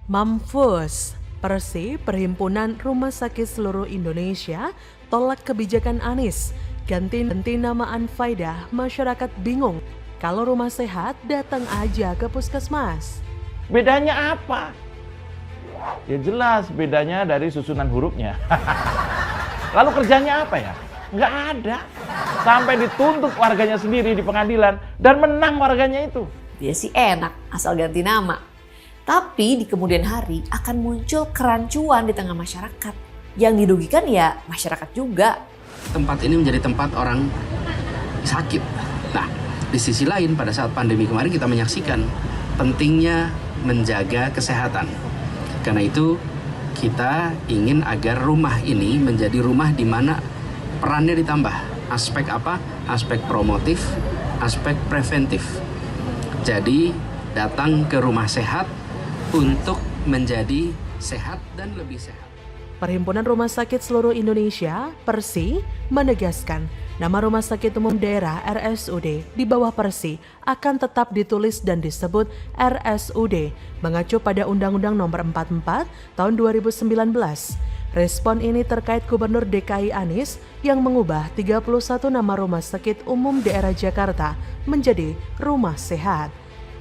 Mamfus, Persi, Perhimpunan Rumah Sakit Seluruh Indonesia, tolak kebijakan Anies. Ganti nama Anfaidah, masyarakat bingung. Kalau rumah sehat, datang aja ke puskesmas. Bedanya apa? Ya jelas bedanya dari susunan hurufnya. Lalu kerjanya apa ya? Nggak ada. Sampai dituntut warganya sendiri di pengadilan dan menang warganya itu. Dia sih enak asal ganti nama. Tapi di kemudian hari akan muncul kerancuan di tengah masyarakat. Yang dirugikan ya masyarakat juga. Tempat ini menjadi tempat orang sakit. Nah, di sisi lain pada saat pandemi kemarin kita menyaksikan pentingnya menjaga kesehatan. Karena itu kita ingin agar rumah ini menjadi rumah di mana perannya ditambah. Aspek apa? Aspek promotif, aspek preventif. Jadi datang ke rumah sehat untuk menjadi sehat dan lebih sehat. Perhimpunan Rumah Sakit Seluruh Indonesia, Persi, menegaskan nama Rumah Sakit Umum Daerah RSUD di bawah Persi akan tetap ditulis dan disebut RSUD, mengacu pada Undang-Undang Nomor 44 Tahun 2019. Respon ini terkait Gubernur DKI Anies yang mengubah 31 nama Rumah Sakit Umum Daerah Jakarta menjadi Rumah Sehat.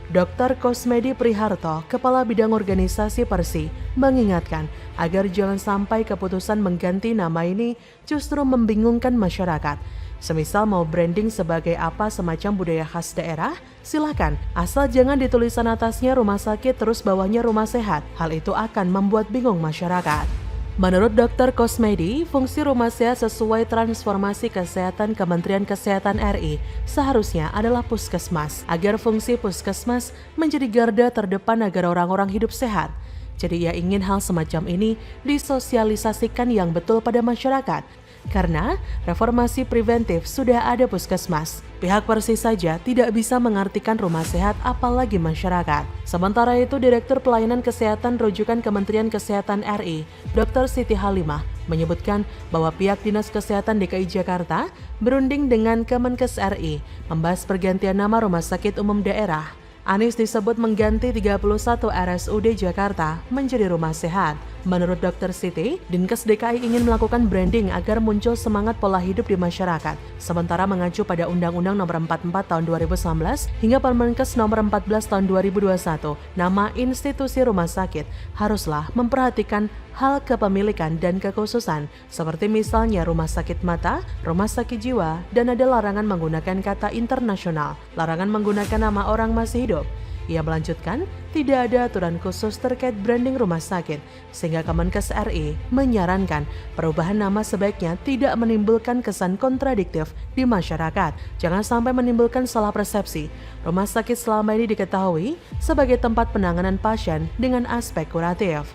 Dr. Kosmedi Priharto, Kepala Bidang Organisasi Persi, mengingatkan agar jangan sampai keputusan mengganti nama ini justru membingungkan masyarakat. Semisal mau branding sebagai apa semacam budaya khas daerah, silakan. Asal jangan di tulisan atasnya rumah sakit terus bawahnya rumah sehat. Hal itu akan membuat bingung masyarakat. Menurut Dr. Kosmedi, fungsi rumah sehat sesuai transformasi kesehatan Kementerian Kesehatan RI seharusnya adalah puskesmas, agar fungsi puskesmas menjadi garda terdepan agar orang-orang hidup sehat. Jadi ia ingin hal semacam ini disosialisasikan yang betul pada masyarakat. Karena reformasi preventif sudah ada puskesmas. Pihak Persi saja tidak bisa mengartikan rumah sehat apalagi masyarakat. Sementara itu Direktur Pelayanan Kesehatan Rujukan Kementerian Kesehatan RI, Dr. Siti Halimah, menyebutkan bahwa pihak Dinas Kesehatan DKI Jakarta berunding dengan Kemenkes RI membahas pergantian nama Rumah Sakit Umum Daerah. Anies disebut mengganti 31 RSUD Jakarta menjadi rumah sehat. Menurut Dr. Siti, Dinkes DKI ingin melakukan branding agar muncul semangat pola hidup di masyarakat. Sementara mengacu pada Undang-Undang Nomor 44 Tahun 2019 hingga Permenkes Nomor 14 Tahun 2021, nama institusi rumah sakit haruslah memperhatikan hal kepemilikan dan kekhususan, seperti misalnya rumah sakit mata, rumah sakit jiwa, dan ada larangan menggunakan kata internasional, larangan menggunakan nama orang masih hidup. Ia melanjutkan, tidak ada aturan khusus terkait branding rumah sakit, sehingga Kemenkes RI menyarankan perubahan nama sebaiknya tidak menimbulkan kesan kontradiktif di masyarakat. Jangan sampai menimbulkan salah persepsi. Rumah sakit selama ini diketahui sebagai tempat penanganan pasien dengan aspek kuratif.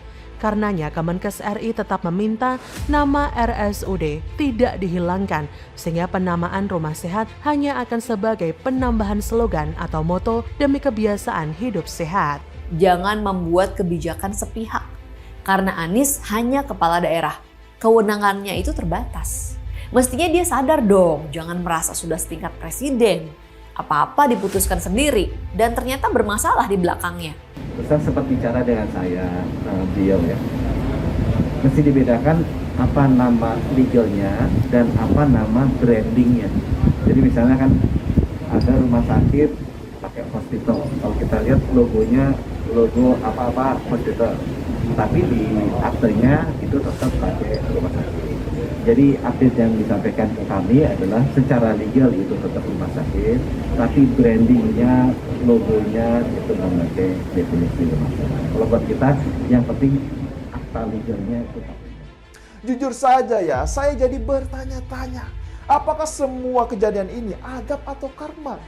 Karenanya Kemenkes RI tetap meminta nama RSUD tidak dihilangkan sehingga penamaan rumah sehat hanya akan sebagai penambahan slogan atau moto demi kebiasaan hidup sehat. Jangan membuat kebijakan sepihak karena Anies hanya kepala daerah. Kewenangannya itu terbatas. Mestinya dia sadar dong, jangan merasa sudah setingkat presiden. Apa-apa diputuskan sendiri dan ternyata bermasalah di belakangnya. Ustaz sempat bicara dengan saya, beliau ya, mesti dibedakan apa nama legalnya dan apa nama brandingnya. Jadi misalnya kan ada rumah sakit pakai hospital, kalau kita lihat logonya logo apa-apa hospital, tapi di aktenya itu tetap pakai rumah sakit. Jadi update yang disampaikan ke kami adalah secara legal itu tetap rumah sakit, tapi brandingnya, logonya itu memakai definisi rumah sakit. Kalau buat kita yang penting akta legalnya itu. Jujur saja ya, saya jadi bertanya-tanya, apakah semua kejadian ini adab atau karma?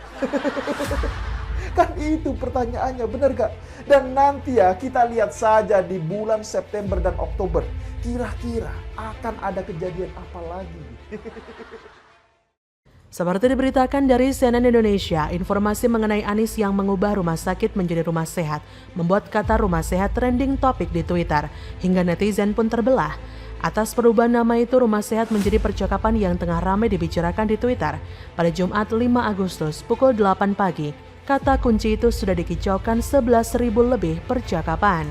Kan itu pertanyaannya, benar gak? Dan nanti ya kita lihat saja di bulan September dan Oktober, kira-kira akan ada kejadian apa lagi? Seperti diberitakan dari CNN Indonesia, informasi mengenai Anies yang mengubah rumah sakit menjadi rumah sehat membuat kata rumah sehat trending topik di Twitter, hingga netizen pun terbelah. Atas perubahan nama itu, rumah sehat menjadi percakapan yang tengah ramai dibicarakan di Twitter. Pada Jumat 5 Agustus pukul 8 pagi, kata kunci itu sudah dikicaukan 11.000 lebih percakapan.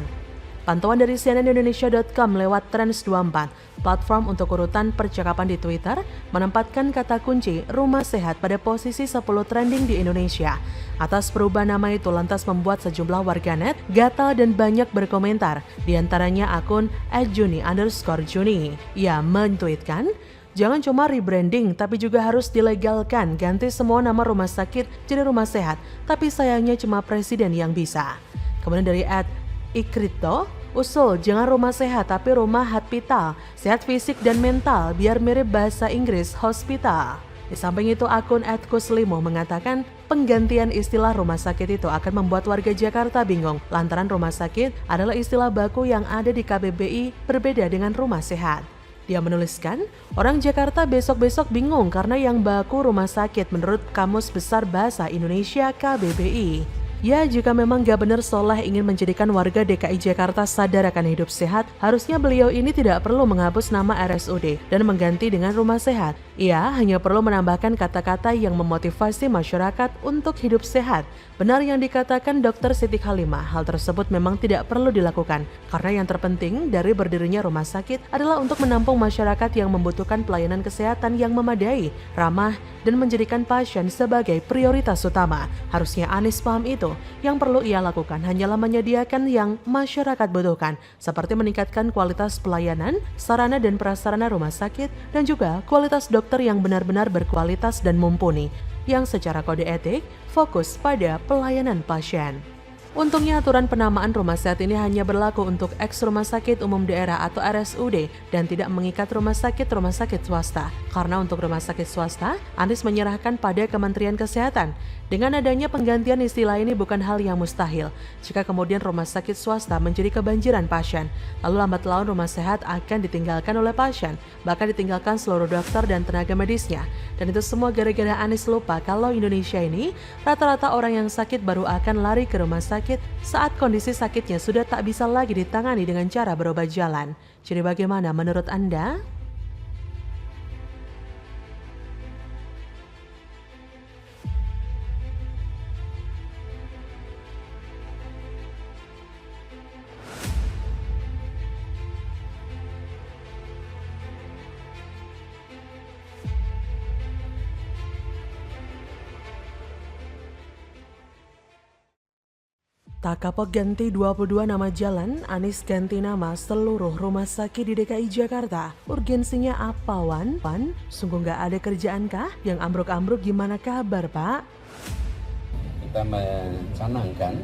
Pantauan dari cnnindonesia.com lewat Trends24, platform untuk urutan percakapan di Twitter, menempatkan kata kunci rumah sehat pada posisi 10 trending di Indonesia. Atas perubahan nama itu lantas membuat sejumlah warganet gatal dan banyak berkomentar, diantaranya akun @juni_juni. Ia mentweetkan, jangan cuma rebranding, tapi juga harus dilegalkan, ganti semua nama rumah sakit jadi rumah sehat, tapi sayangnya cuma presiden yang bisa. Kemudian dari @ikrito, usul jangan rumah sehat tapi rumah hospital, sehat fisik dan mental biar mirip bahasa Inggris hospital. Di samping itu akun @kuslimo mengatakan penggantian istilah rumah sakit itu akan membuat warga Jakarta bingung lantaran rumah sakit adalah istilah baku yang ada di KBBI berbeda dengan rumah sehat. Dia menuliskan, orang Jakarta besok-besok bingung karena yang baku rumah sakit menurut Kamus Besar Bahasa Indonesia KBBI. Ya, jika memang gak benar Soleh ingin menjadikan warga DKI Jakarta sadar akan hidup sehat, harusnya beliau ini tidak perlu menghapus nama RSUD dan mengganti dengan rumah sehat. Ia hanya perlu menambahkan kata-kata yang memotivasi masyarakat untuk hidup sehat. Benar yang dikatakan Dr. Siti Halimah, hal tersebut memang tidak perlu dilakukan, karena yang terpenting dari berdirinya rumah sakit adalah untuk menampung masyarakat yang membutuhkan pelayanan kesehatan yang memadai, ramah, dan menjadikan pasien sebagai prioritas utama. Harusnya Anies paham itu. Yang perlu ia lakukan hanyalah menyediakan yang masyarakat butuhkan, seperti meningkatkan kualitas pelayanan, sarana dan prasarana rumah sakit, dan juga kualitas dokter yang benar-benar berkualitas dan mumpuni, yang secara kode etik fokus pada pelayanan pasien. Untungnya aturan penamaan rumah sehat ini hanya berlaku untuk eks rumah sakit umum daerah atau RSUD dan tidak mengikat rumah sakit swasta. Karena untuk rumah sakit swasta, Anies menyerahkan pada Kementerian Kesehatan. Dengan adanya penggantian istilah ini bukan hal yang mustahil. Jika kemudian rumah sakit swasta menjadi kebanjiran pasien, lalu lambat laun rumah sehat akan ditinggalkan oleh pasien, bahkan ditinggalkan seluruh dokter dan tenaga medisnya. Dan itu semua gara-gara Anies lupa kalau Indonesia ini rata-rata orang yang sakit baru akan lari ke rumah sakit saat kondisi sakitnya sudah tak bisa lagi ditangani dengan cara berobat jalan. Jadi bagaimana menurut Anda? Tak kapok ganti 22 nama jalan, Anies ganti nama seluruh rumah sakit di DKI Jakarta. Urgensinya apa, Wan? Sungguh nggak ada kerjaan kah? Yang ambruk-ambruk gimana kabar, Pak? Kita mencanangkan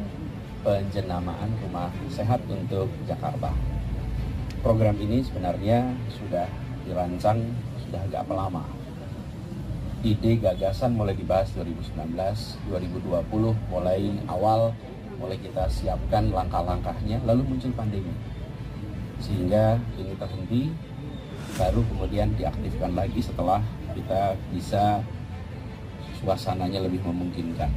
penjenamaan rumah sehat untuk Jakarta. Program ini sebenarnya sudah dirancang sudah agak lama. Ide gagasan mulai dibahas 2019, 2020 mulai kita siapkan langkah-langkahnya, lalu muncul pandemi. Sehingga ini terhenti, baru kemudian diaktifkan lagi setelah kita bisa suasananya lebih memungkinkan.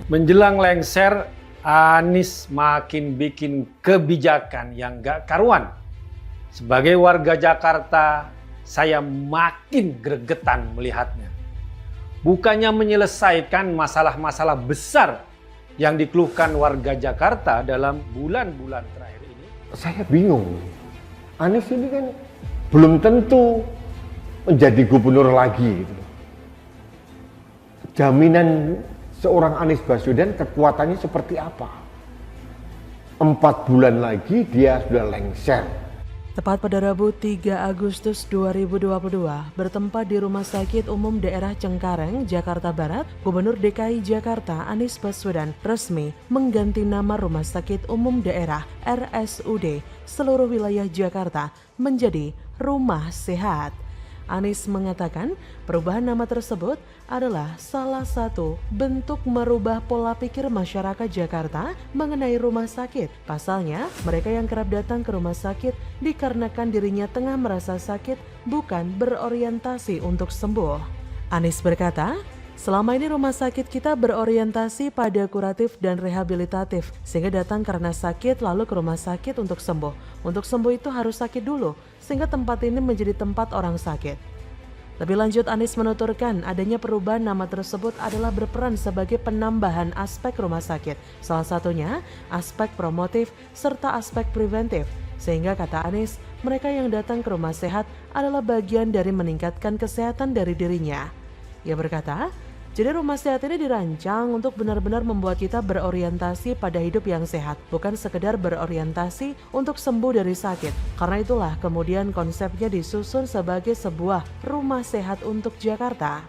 Menjelang lengser, Anies makin bikin kebijakan yang gak karuan. Sebagai warga Jakarta, saya makin gregetan melihatnya. Bukannya menyelesaikan masalah-masalah besar yang dikeluhkan warga Jakarta dalam bulan-bulan terakhir ini. Saya bingung. Anies ini kan belum tentu menjadi gubernur lagi. Gitu. Jaminan seorang Anies Baswedan kekuatannya seperti apa? 4 bulan lagi dia sudah lengser. Tepat pada Rabu 3 Agustus 2022, bertempat di Rumah Sakit Umum Daerah Cengkareng, Jakarta Barat, Gubernur DKI Jakarta Anies Baswedan resmi mengganti nama Rumah Sakit Umum Daerah RSUD seluruh wilayah Jakarta menjadi Rumah Sehat. Anies mengatakan perubahan nama tersebut adalah salah satu bentuk merubah pola pikir masyarakat Jakarta mengenai rumah sakit. Pasalnya, mereka yang kerap datang ke rumah sakit dikarenakan dirinya tengah merasa sakit, bukan berorientasi untuk sembuh. Anies berkata, selama ini rumah sakit kita berorientasi pada kuratif dan rehabilitatif, sehingga datang karena sakit lalu ke rumah sakit untuk sembuh. Untuk sembuh itu harus sakit dulu, sehingga tempat ini menjadi tempat orang sakit. Lebih lanjut, Anies menuturkan adanya perubahan nama tersebut adalah berperan sebagai penambahan aspek rumah sakit, salah satunya aspek promotif serta aspek preventif. Sehingga kata Anies, mereka yang datang ke rumah sehat adalah bagian dari meningkatkan kesehatan dari dirinya. Ia berkata, jadi rumah sehat ini dirancang untuk benar-benar membuat kita berorientasi pada hidup yang sehat, bukan sekedar berorientasi untuk sembuh dari sakit. Karena itulah kemudian konsepnya disusun sebagai sebuah rumah sehat untuk Jakarta.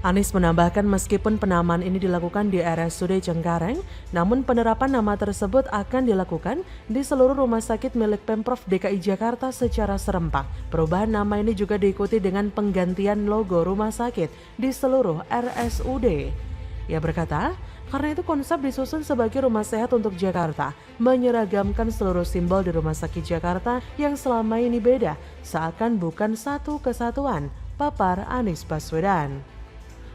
Anies menambahkan meskipun penamaan ini dilakukan di RSUD Cengkareng, namun penerapan nama tersebut akan dilakukan di seluruh rumah sakit milik Pemprov DKI Jakarta secara serempak. Perubahan nama ini juga diikuti dengan penggantian logo rumah sakit di seluruh RSUD. Ia berkata, karena itu konsep disusun sebagai rumah sehat untuk Jakarta, menyeragamkan seluruh simbol di rumah sakit Jakarta yang selama ini beda, seakan bukan satu kesatuan, papar Anies Baswedan.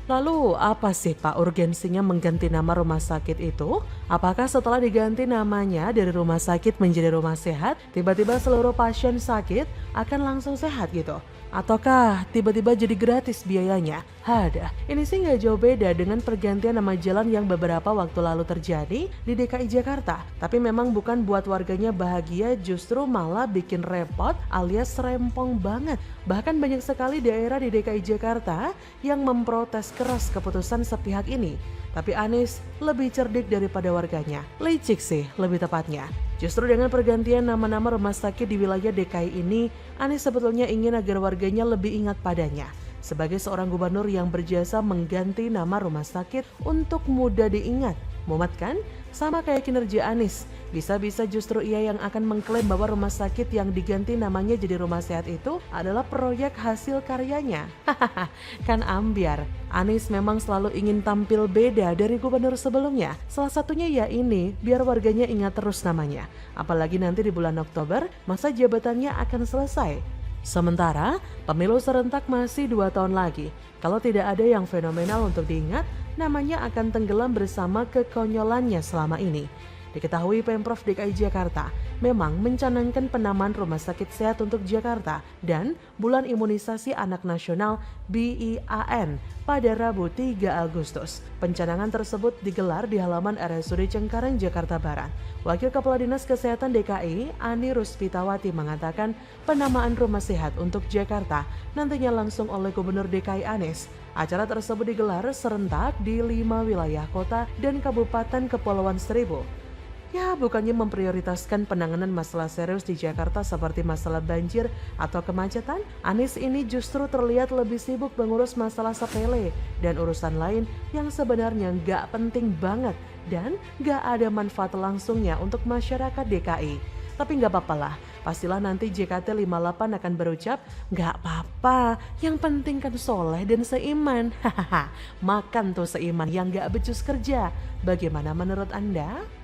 Lalu apa sih Pak urgensinya mengganti nama rumah sakit itu? Apakah setelah diganti namanya dari rumah sakit menjadi rumah sehat, tiba-tiba seluruh pasien sakit akan langsung sehat gitu? Ataukah tiba-tiba jadi gratis biayanya? Ada, ini sih nggak jauh beda dengan pergantian nama jalan yang beberapa waktu lalu terjadi di DKI Jakarta. Tapi memang bukan buat warganya bahagia, justru malah bikin repot alias rempong banget. Bahkan banyak sekali daerah di DKI Jakarta yang memprotes keras keputusan sepihak ini. Tapi Anies lebih cerdik daripada warganya. Licik sih lebih tepatnya. Justru dengan pergantian nama-nama rumah sakit di wilayah DKI ini, Anies sebetulnya ingin agar warganya lebih ingat padanya. Sebagai seorang gubernur yang berjasa mengganti nama rumah sakit untuk mudah diingat. Mumet kan? Sama kayak kinerja Anies. Bisa-bisa justru ia yang akan mengklaim bahwa rumah sakit yang diganti namanya jadi rumah sehat itu adalah proyek hasil karyanya. Hahaha, kan ambiar. Anies memang selalu ingin tampil beda dari gubernur sebelumnya. Salah satunya ya ini, biar warganya ingat terus namanya. Apalagi nanti di bulan Oktober, masa jabatannya akan selesai. Sementara, pemilu serentak masih 2 tahun lagi. Kalau tidak ada yang fenomenal untuk diingat, namanya akan tenggelam bersama kekonyolannya selama ini. Diketahui Pemprov DKI Jakarta memang mencanangkan penamaan Rumah Sakit Sehat untuk Jakarta dan Bulan Imunisasi Anak Nasional BIAN pada Rabu 3 Agustus. Pencanangan tersebut digelar di halaman RSUD Cengkareng, Jakarta Barat. Wakil Kepala Dinas Kesehatan DKI, Ani Ruspitawati mengatakan penamaan Rumah Sehat untuk Jakarta nantinya langsung oleh Gubernur DKI Anies. Acara tersebut digelar serentak di 5 wilayah kota dan Kabupaten Kepulauan Seribu. Ya, bukannya memprioritaskan penanganan masalah serius di Jakarta seperti masalah banjir atau kemacetan, Anies ini justru terlihat lebih sibuk mengurus masalah sepele dan urusan lain yang sebenarnya nggak penting banget dan nggak ada manfaat langsungnya untuk masyarakat DKI. Tapi nggak apa-apa lah, pastilah nanti JKT58 akan berucap, nggak apa-apa, yang penting kan soleh dan seiman. Hahaha, makan tuh seiman yang nggak becus kerja. Bagaimana menurut Anda?